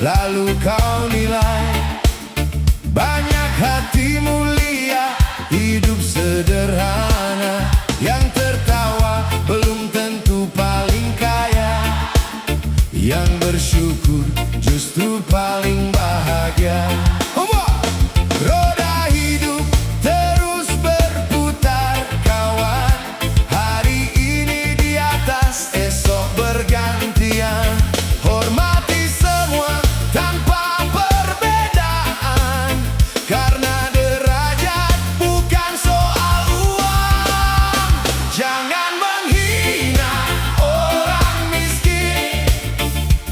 lalu kau nilai. Banyak hati mulia, hidup sederhana. Yang tertawa belum tentu paling kaya, yang bersyukur justru paling bahagia. Roda hidup terus berputar kawan, hari ini di atas, esok bergantian. Hormati semua tanpa perbedaan, karena derajat bukan soal uang. Jangan menghina orang miskin,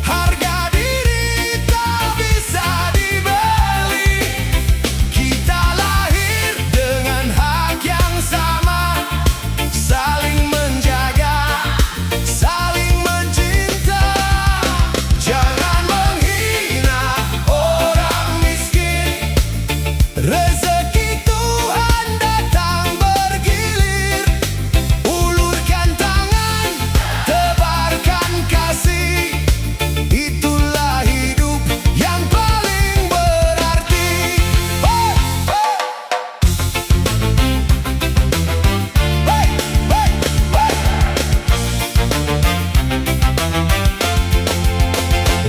harga diri tak bisa dibeli. Kita lahir dengan hak yang sama, saling menjaga, saling mencinta. Jangan menghina orang miskin, rezeki Tuhan datang bergilir. Ulurkan tangan, tebarkan kasih, itulah hidup yang paling berarti.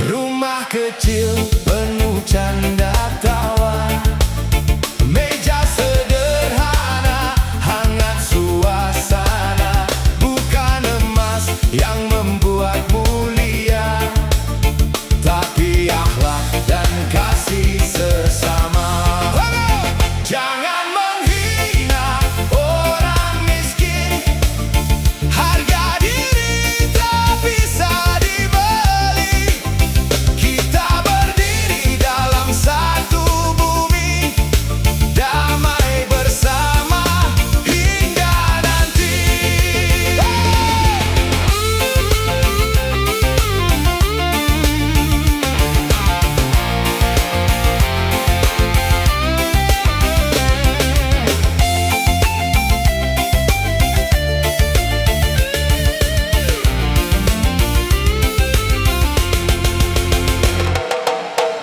Rumah kecil penuh canda tawa, meja sederhana, hangat suasana. Bukan emas yang membuat mulia, tapi akhlak dan kasih sesama. Jangan menghina orang miskin, harga diri tak bisa dibeli. Kita berdiri dalam satu bumi, damai bersama hingga nanti.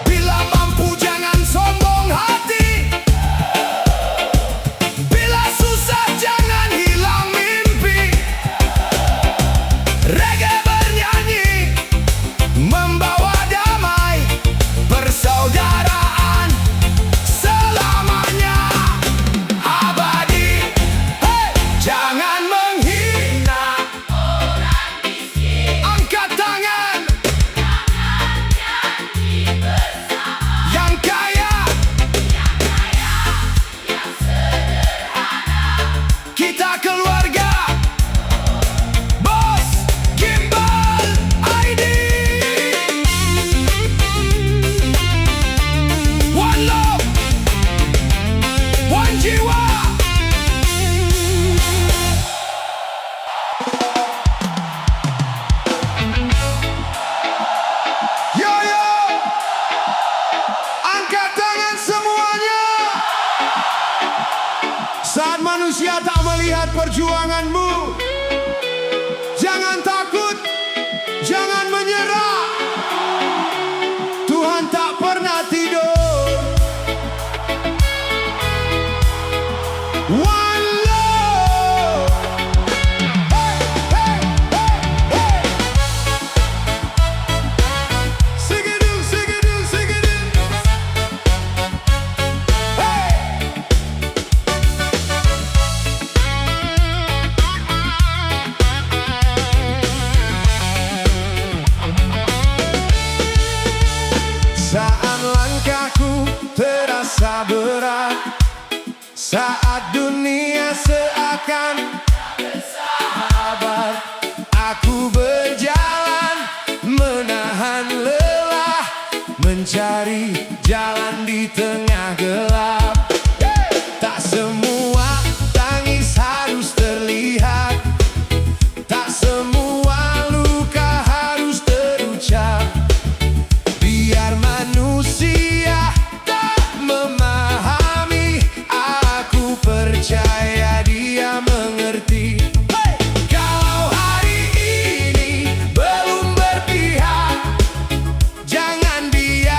Bila mampu jangan sombong hati, bila susah jangan hilang mimpi. Reggae bernyanyi membawa damai, persaudaraan selamanya abadi. Jangan menghina orang miskin, angkat tangan. Yang kaya, yang sederhana, kita keluarga. Bos Gimbal ID, one love, one jiwa. Yo yo, angkat tangan semuanya. Saat manusia tak melihat perjuanganmu, jangan takut, jangan menyerah. Tuhan tak pernah tidur. One love. Hey, hey, hey, hey. Sigidoo, sigidoo, sigidoo. Hey. Saat langkahku terasa berat, saat dunia seakan tak bersahabat, aku berjalan menahan lelah, mencari jalan di tengah gelap. Tak semua tangis harus terlihat, tak semua luka harus terucap. Biar manusia tak memahami, aku percaya dia mengerti. Kalau hari ini belum berpihak, jangan biarkan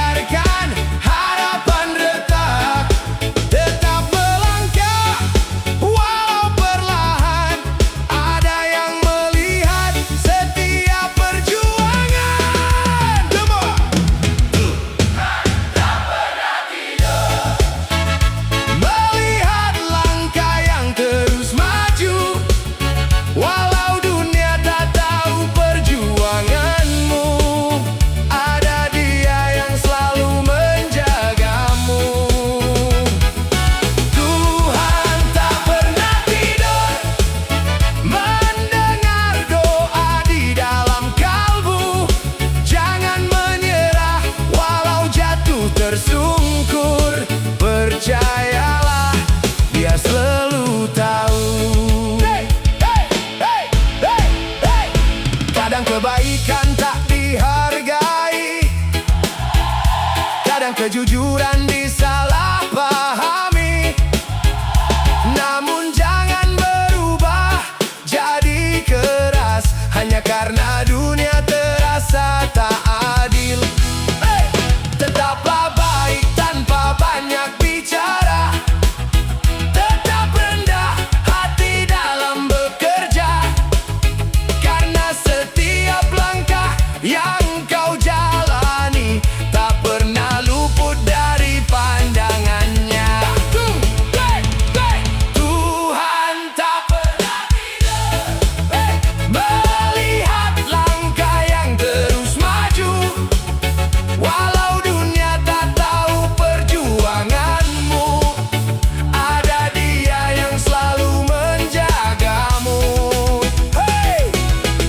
Kadang kebaikan tak dihargai, kadang kejujuran disalahpahami. Namun jangan berubah jadi keras hanya karena dunia terasa tak adil. Tetaplah baik tanpa banyak bicara, tetap rendah hati dalam bekerja, karena setiap langkah yang kau jalani tak pernah luput dari pandangannya. Tuhan tak pernah tidur, melihat langkah yang terus maju. Walau dunia tak tahu perjuanganmu, ada Dia yang selalu menjagamu. Hey!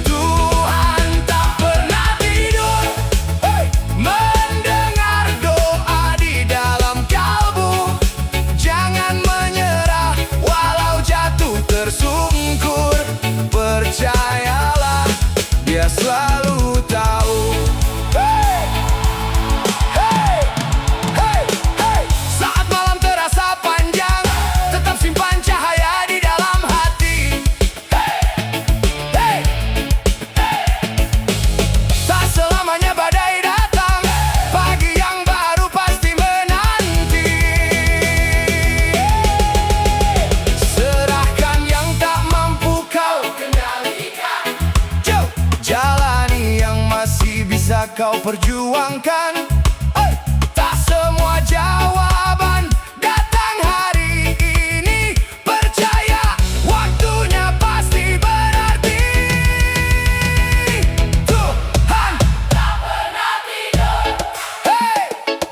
Tuhan tak pernah tidur, mendengar doa di dalam kalbu. Jangan menyerah walau jatuh tersungkur. Percayalah, Dia selalu tahu. Hey! Hey! Hey! Hey! Saat malam terasa panjang, tetap simpan cahaya di dalam hati. Hey! Hey! Tak selamanya badai datang, pagi yang baru pasti menanti. Serahkan yang tak mampu kau kendalikan, jalani yang masih bisa kau perjuangkan. Tak semua jawaban datang hari ini, percaya waktunya pasti berarti. Tuhan tak pernah tidur,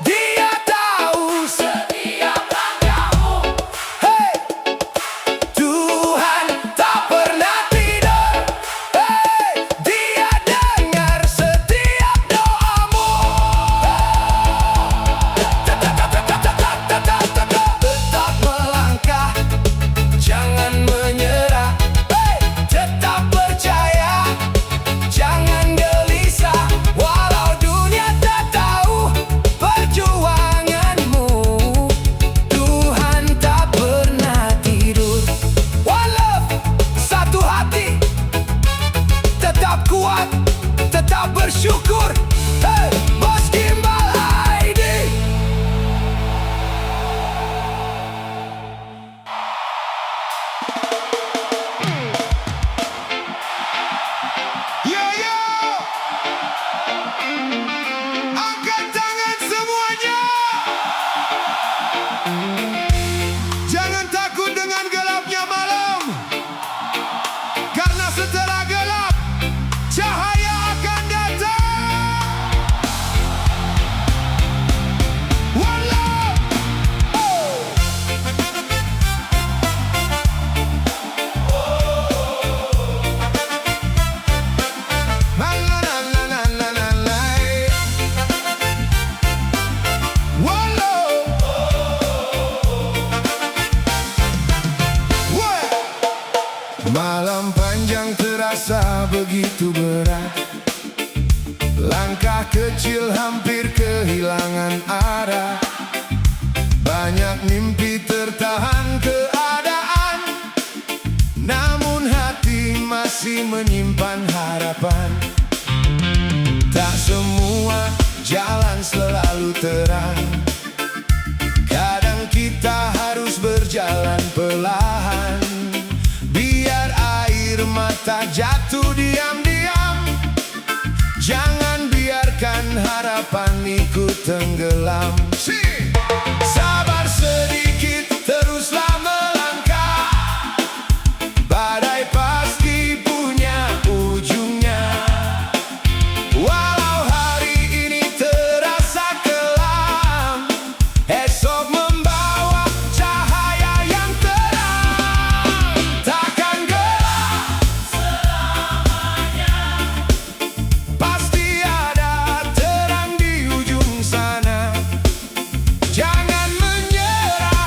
Dia tahu setiap langkahmu. Tuhan tak pernah tidur, Dia dengar setiap doamu. Tetap melangkah, jangan menyerah, tetap percaya, jangan gelisah. Walau dunia tak tahu perjuanganmu, Tuhan tak pernah tidur. One love, satu hati, tetap kuat, tetap bersyukur. Bos Gimbal ID. Yo yo, angkat tangan semuanya. Jangan takut dengan gelapnya malam, karena setelah gelap cahaya akan datang. One love. La la la la la la la la. One love. What? Malam panjang terasa begitu berat, langkah kecil hampir kehilangan arah. Banyak mimpi tertahan keadaan, namun hati masih menyimpan harapan. Tak semua jalan selalu terang, kadang kita harus berjalan perlahan. Biar air mata jatuh diam-diam, jangan biarkan harapan ikut tenggelam. Sabar sedikit, teruslah melangkah, badai pasti punya ujungnya. Walau hari ini terasa kelam, esok membawa cahaya yang terang. Takkan gelap selamanya, pasti ada terang di ujung sana. Jangan menyerah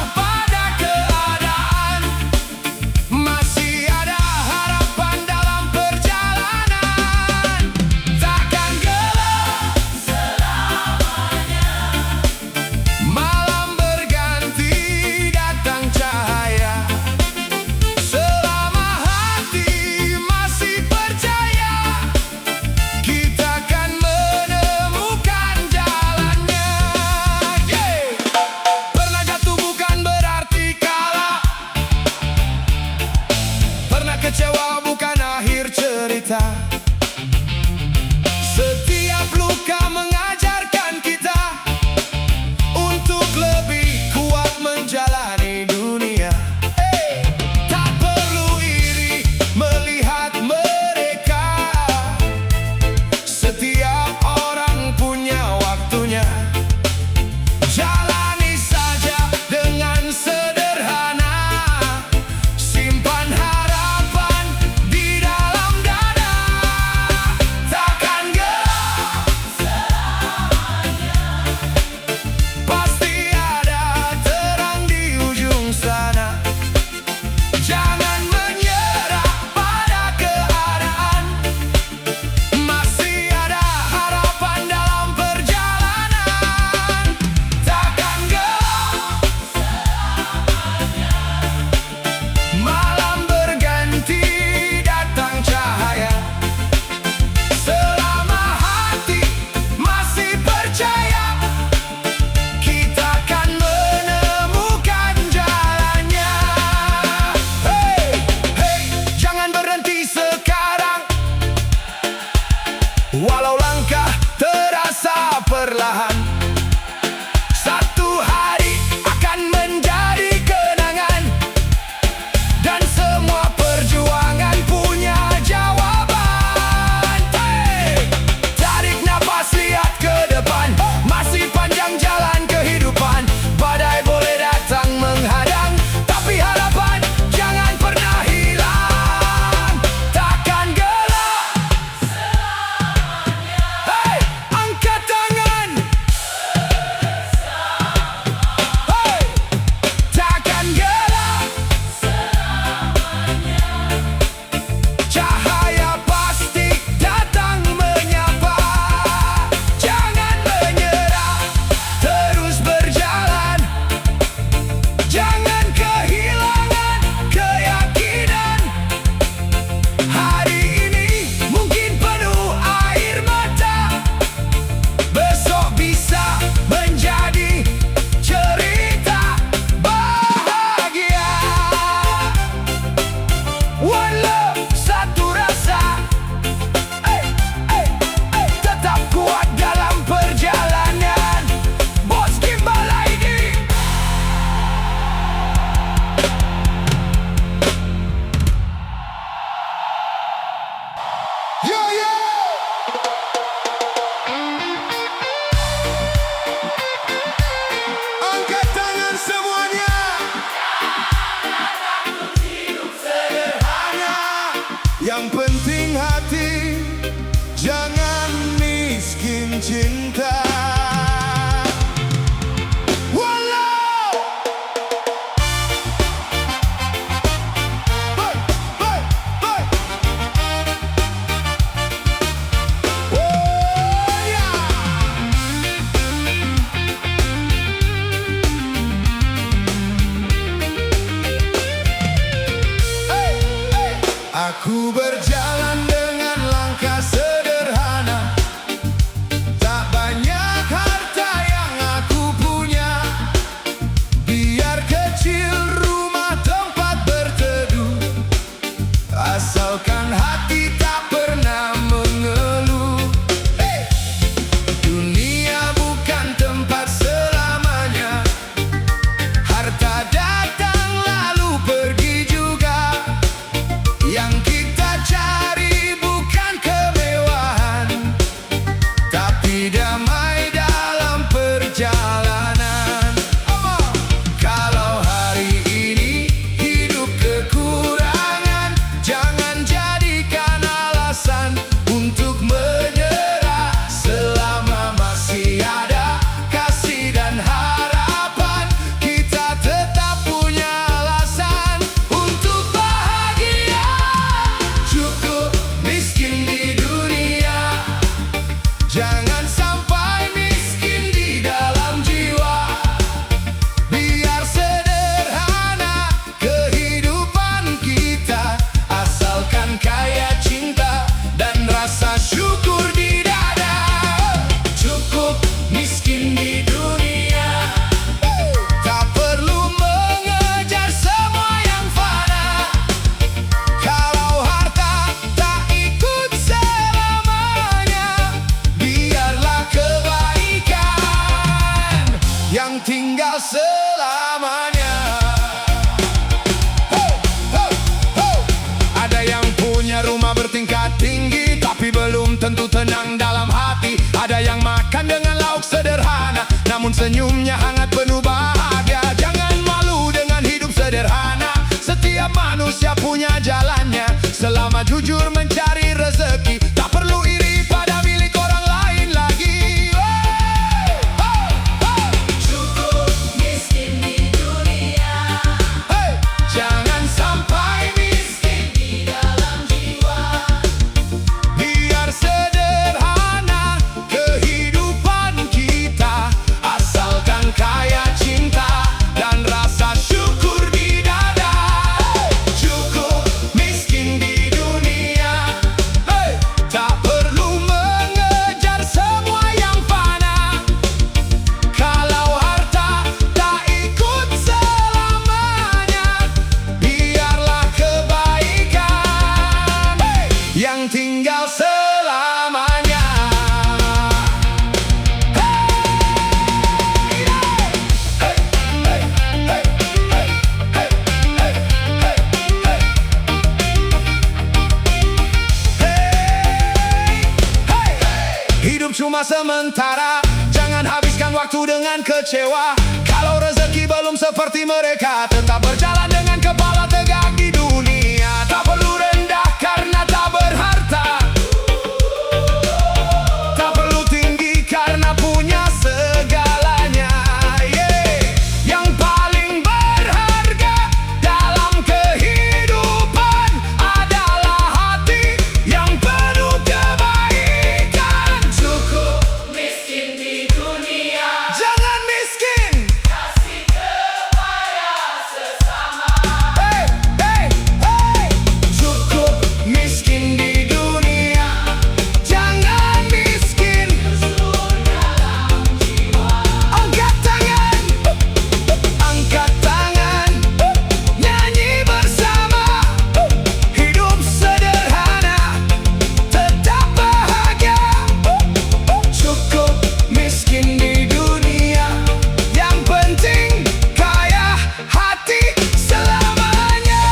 Walau langkah terasa perlahan, satu hari akan menjadi kenangan. Dan semua perjuangan punya jawaban. Hey! Tarik nafas, lihat ke depan. Masih panjang jalan kehidupan. Badai boleh datang menghadang, tapi harapan jangan pernah hilang. Takkan gelap selamanya. Hey! Angkat tangan. Hey! Takkan gelap selamanya. Cahaya pasti datang menyapa. Jangan menyerah, terus berjalan. Jangan kehilangan keyakinan. Hari ini mungkin penuh air mata, besok bisa menjadi cerita bahagia. One love, satu rasa. Tetap kuat dalam perjalanan. Bos Gimbal ID. Yo yo. Angkat tangan semuanya. Sederhana, yang penting hati, jangan miskin cinta. Walau hey, hey, hey. Oh, yeah. Hey, hey. Aku berjalan dengan langkah sederhana. Tak banyak harta yang aku punya. Biar kecil rumah tempat berteduh, asalkan hati tak pernah mengeluh. Hey! Dunia bukan tempat selamanya. Harta datang lalu pergi juga. Yang kita cari bukan kemewahan, tapi damai dalam perjalanan. Kalau hari ini hidup kekurangan, jangan jadikan alasan untuk menyerah. Selama masih ada kasih dan harapan, kita tetap punya alasan untuk bahagia. Cukup miskin di dunia, jangan sampai miskin di dalam jiwa. Biar sederhana kehidupan kita, asalkan kaya cinta dan rasa syukur di dada. Cukup miskin di dunia, tak perlu mengejar semua yang fana. Kalau harta tak ikut selamanya, biarlah kebaikan yang tinggal selamanya. Ho, ho, ho. Ada yang punya rumah bertingkat tinggi, tapi belum tentu tenang dalam hati. Ada yang makan dengan lauk sederhana, namun senyumnya hangat penuh bahagia. Jangan malu dengan hidup sederhana. Setiap manusia punya jalannya. Selama jujur mencari rezeki, tak perlu iri pada milik orang lain lagi. Hey! Hey! Hey! Cukup miskin di dunia, Hey! Jangan sampai miskin di dalam jiwa. biar sederhana kehidupan kita, asalkan kaya cinta dan rasa syukur di dada. Cukup miskin di dunia, hidup cuma sementara. Jangan habiskan waktu dengan kecewa. Kalau rezeki belum seperti mereka, tetap berjalan dengan kepala tegak di dunia. Tak perlu rendah karena tak berharta, tak perlu tinggi karena punya segalanya. Yang paling berharga dalam kehidupan adalah hati yang penuh kebaikan. Cukup miskin di dunia, Jangan miskin. kasih kepada sesama. Hey, hey, hey. Cukup miskin di dunia. Jangan miskin. Bersyukur dalam jiwa. Angkat tangan, angkat tangan, nyanyi bersama. Hidup sederhana, tetap bahagia. Cukup miskin di dunia, yang penting kaya hati selamanya.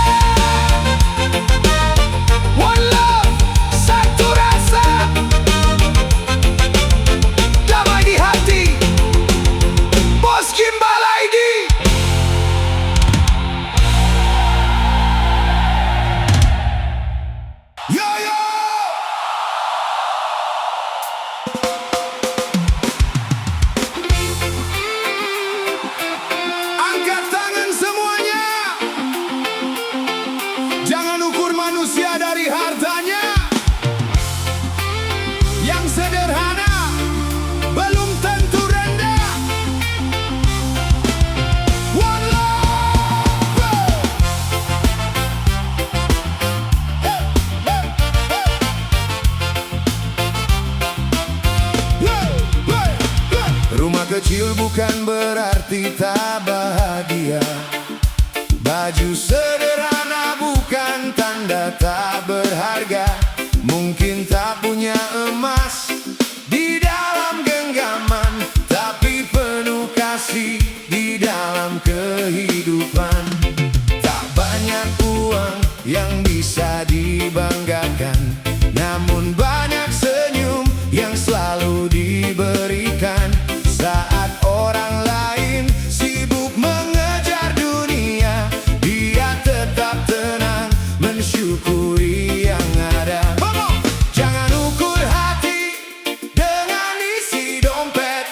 One love, satu rasa, damai di hati. Bos Gimbal ID. Yo yo. Angkat tangan semuanya. Jangan ukur manusia dari hartanya. Yang sederhana belum tentu rendah. One love. Rumah kecil bukan berarti tak bahagia. Baju sederhana bukan tanda tak berharga. Mungkin tak punya emas di dalam genggaman, tapi penuh kasih di dalam kehidupan. Tak banyak uang yang bisa dibanggakan, namun banyak senyum yang selalu diberikan. Saat orang lain sibuk mengejar dunia, dia tetap tenang mensyukuri yang ada. Jangan ukur hati dengan isi dompet.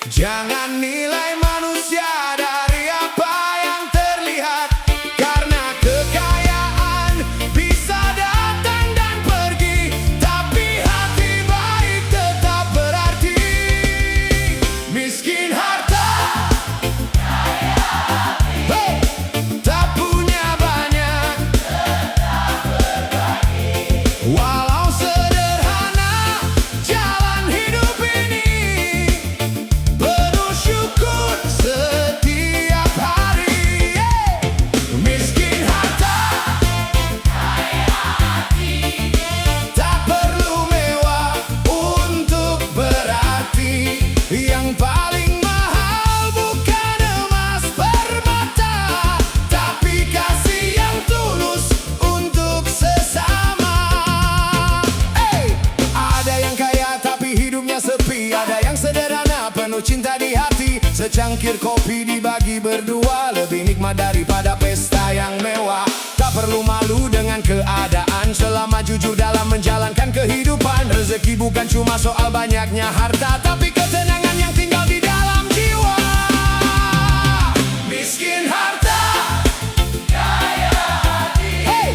Jangan nilai manusia dari apa yang terlihat, karena kekayaan bisa datang dan pergi, tapi hati baik tetap berarti. Miskin harta, hey, tak punya banyak, walau sederhana jalan hidup ini, penuh syukur setiap hari. Miskin harta, tak perlu mewah untuk berarti. Yang paling mahal bukan emas permata, tapi kasih yang tulus untuk sesama. Ada yang kaya tapi hidupnya sepi, ada yang sederhana penuh cinta di hati. Secangkir kopi dibagi berdua, lebih nikmat daripada pesta yang mewah. Tak perlu malu dengan keadaan, selama jujur dalam menjalankan kehidupan. Rezeki bukan cuma soal banyaknya harta, tapi ketenangan yang tinggal di dalam jiwa. Miskin harta, Kaya hati, hey,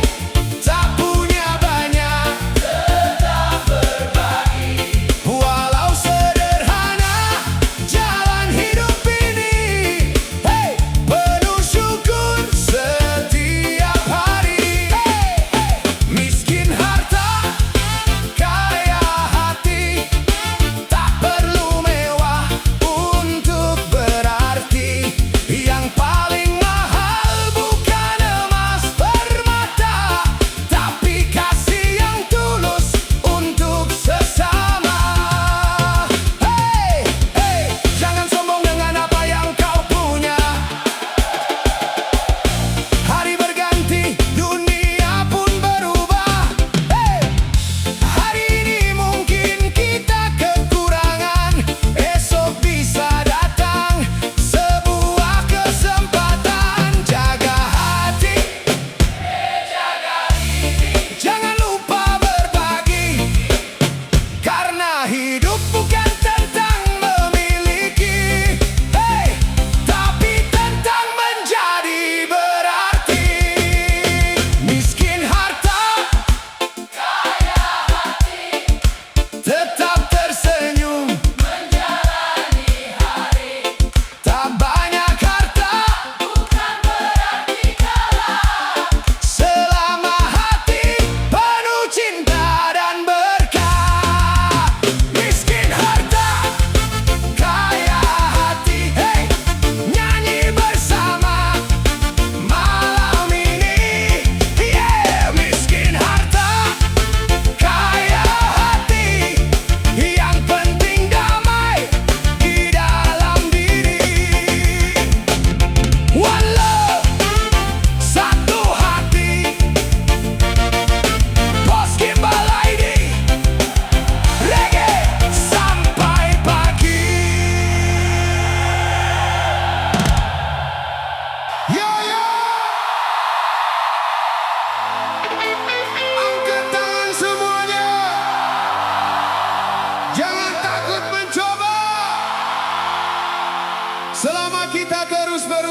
tak punya banyak, tetap berbagi. walau sederhana jalan hidup ini, hey, penuh syukur setiap hari. Miskin harta, kaya hati, tak perlu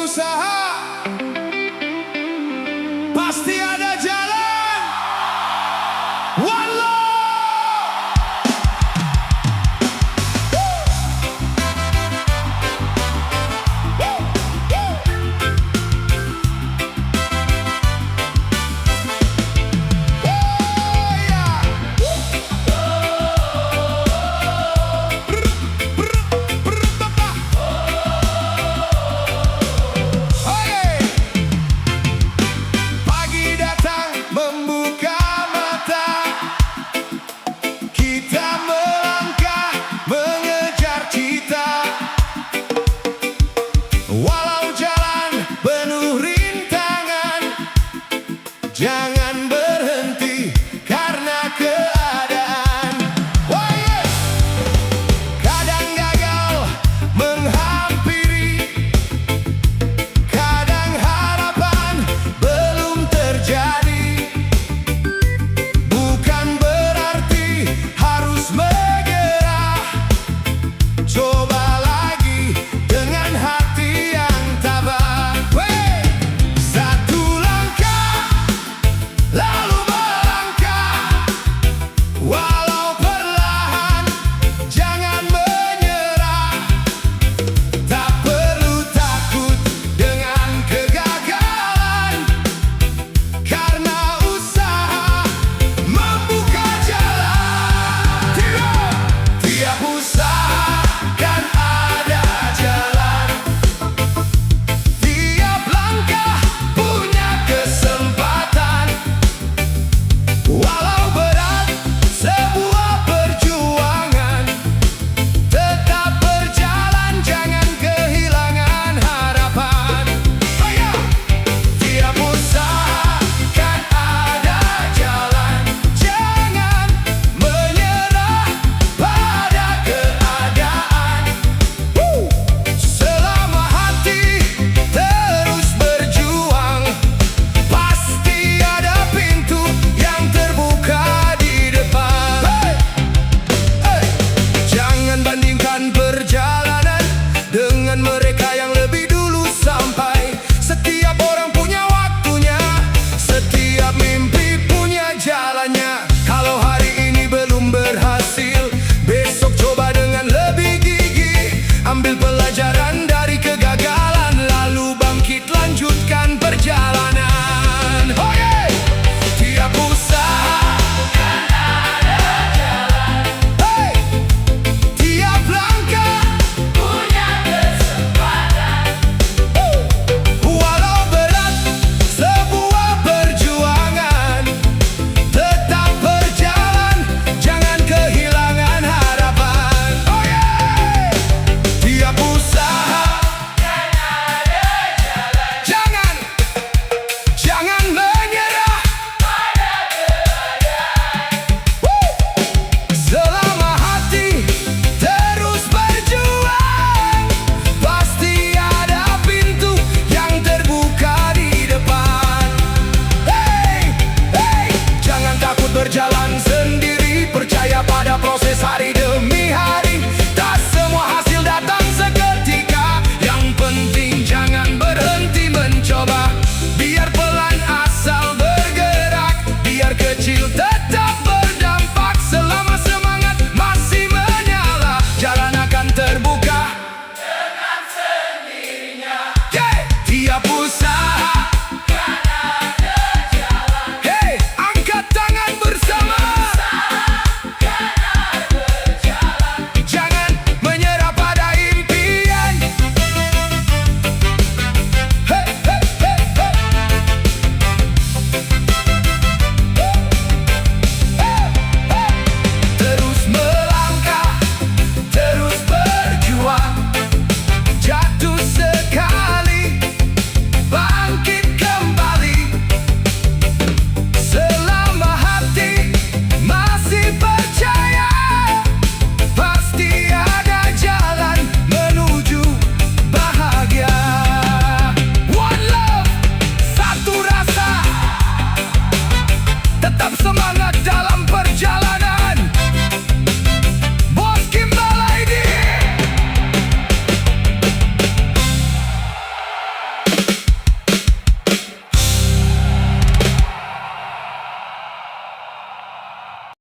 berusaha, pasti ada jalan. One love. Jangan berhenti karena keadaan. Oh yeah. Kadang gagal menghampiri, kadang harapan belum terjadi. Bukan berarti harus